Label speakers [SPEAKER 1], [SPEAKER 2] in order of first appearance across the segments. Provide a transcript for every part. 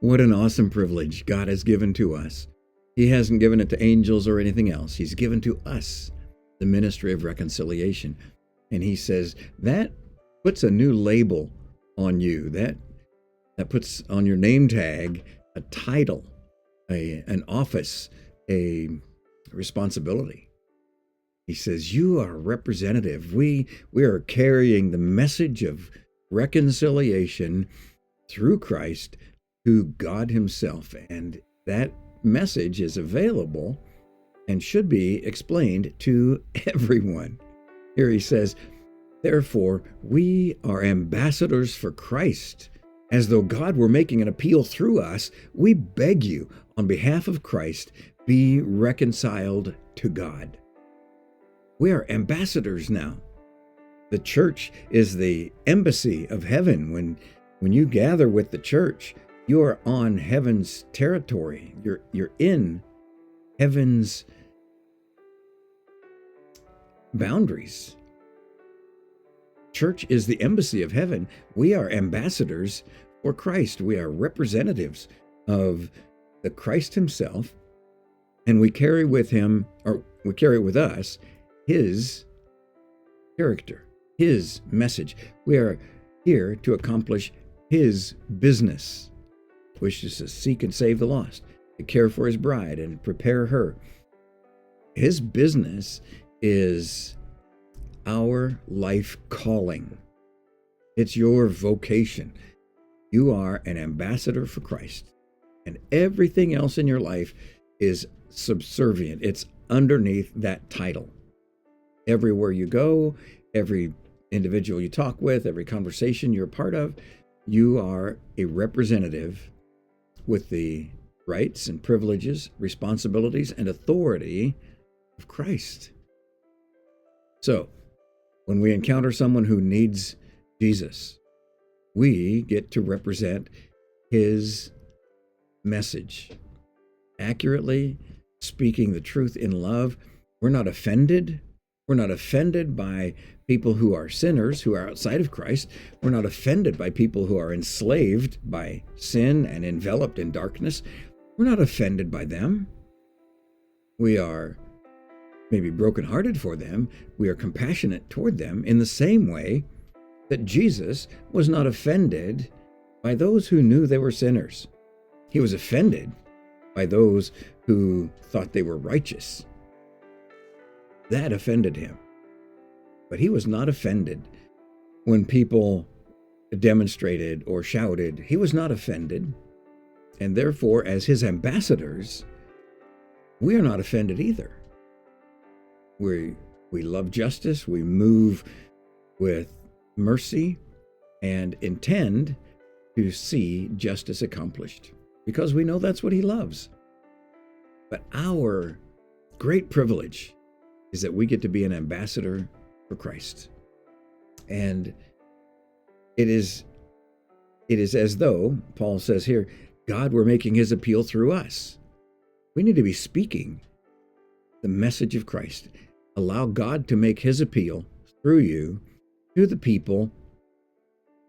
[SPEAKER 1] What an awesome privilege God has given to us. He hasn't given it to angels or anything else. He's given to us the ministry of reconciliation. And he says that puts a new label on you. That puts on your name tag a title, an office, a responsibility. He says, you are a representative. We are carrying the message of reconciliation through Christ to God himself. And that message is available and should be explained to everyone. Here he says, therefore, we are ambassadors for Christ. As though God were making an appeal through us, we beg you, on behalf of Christ, be reconciled to God. We are ambassadors now. The church is the embassy of heaven. When you gather with the church, you are on heaven's territory. You're in heaven's boundaries. Church is the embassy of heaven. We are ambassadors for Christ. We are representatives of the Christ himself, and we carry with him, or we carry with us, his character, his message. We are here to accomplish his business, which is to seek and save the lost, to care for his bride and prepare her. His business is our life calling. It's your vocation. You are an ambassador for Christ, and everything else in your life is subservient. It's underneath that title. Everywhere you go, every individual you talk with, every conversation you're a part of, you are a representative with the rights and privileges, responsibilities, and authority of Christ. So, when we encounter someone who needs Jesus, we get to represent his message accurately, speaking the truth in love. We're not offended. We're not offended by people who are sinners, who are outside of Christ. We're not offended by people who are enslaved by sin and enveloped in darkness. We're not offended by them. We are maybe brokenhearted for them. We are compassionate toward them in the same way that Jesus was not offended by those who knew they were sinners. He was offended by those who thought they were righteous. That offended him. But he was not offended when people demonstrated or shouted. He was not offended. And therefore, as his ambassadors, we are not offended either. We love justice. We move with mercy and intend to see justice accomplished because we know that's what he loves. But our great privilege is that we get to be an ambassador for Christ. And it is as though, Paul says here, God were making his appeal through us. We need to be speaking the message of Christ. Allow God to make his appeal through you to the people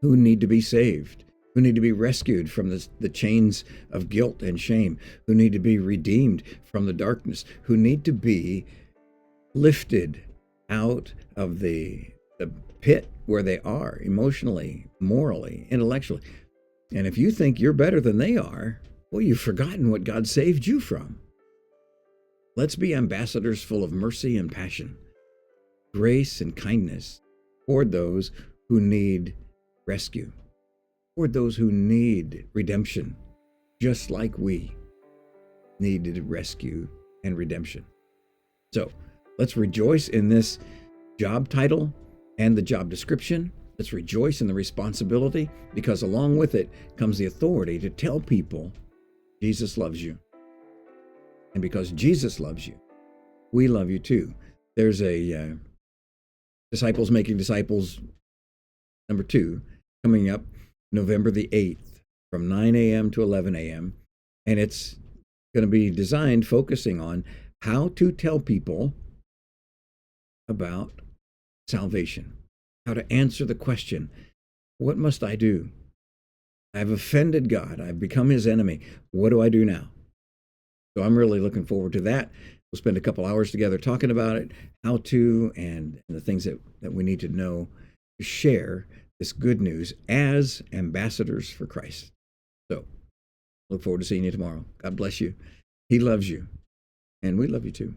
[SPEAKER 1] who need to be saved, who need to be rescued from the chains of guilt and shame, who need to be redeemed from the darkness, who need to be lifted out of the pit where they are emotionally, morally, intellectually. And if you think you're better than they are, well, you've forgotten what God saved you from. Let's be ambassadors full of mercy and passion, grace and kindness toward those who need rescue, toward those who need redemption, just like we needed rescue and redemption. So let's rejoice in this job title and the job description. Let's rejoice in the responsibility, because along with it comes the authority to tell people Jesus loves you. And because Jesus loves you, we love you too. There's a Disciples Making Disciples number 2 coming up November the 8th from 9 a.m. to 11 a.m. And it's going to be designed focusing on how to tell people about salvation, how to answer the question, what must I do I've offended God. I've become his enemy. What do I do now? So I'm really looking forward to that. We'll spend a couple hours together talking about it, how to, and the things that we need to know to share this good news as ambassadors for Christ. So look forward to seeing you tomorrow. God bless you. He loves you, and we love you too.